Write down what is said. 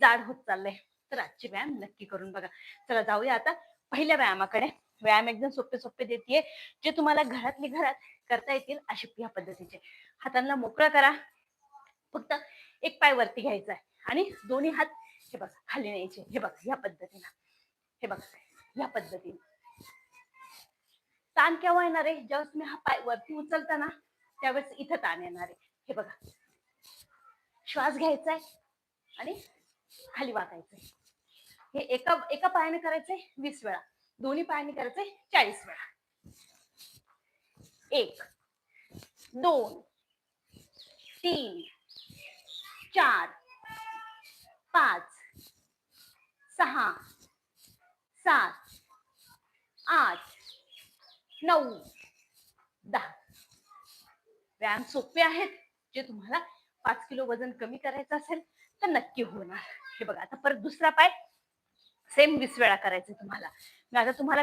जाड होत चाललंय. तर आजचे व्यायाम नक्की करून बघा. चला जाऊया आता पहिल्या व्यायामाकडे. व्यायाम एकदम सोपे-सोपे देतीये, जे तुम्हाला घरातल्या घरात करता येतील अशा या पद्धतीचे. हातांना मोकळं करा. फक्त एक पाय वरती घ्यायचा आहे आणि दोन्ही हात हे बघा खाली न्यायचे. हे बघा या पद्धतीनं. हे बघा या पद्धतीने. ताण केव्हा येणार आहे? जेव्हा तुम्ही हा पाय वरती उचलता ना, त्यावेळेस इथं ताण येणार आहे. हे बघा. श्वास घ्यायचा आहे आणि खाली वाकायचंय. हे एका एका पायाने करायचंय 20 वेळा. दोन्ही पायाने करायचंय 40 वेळा. 1, 2, 3, 4, 5, 6, 7, 8, 9, 10. व्यायाम सोपे आहेत. जे तुम्हाला 5 किलो वजन कमी करायचं असेल तर नक्की होणार. हे बघा आता परत दुसरा पाय सेम 20 वेळा करायचं तुम्हाला. मी आता तुम्हाला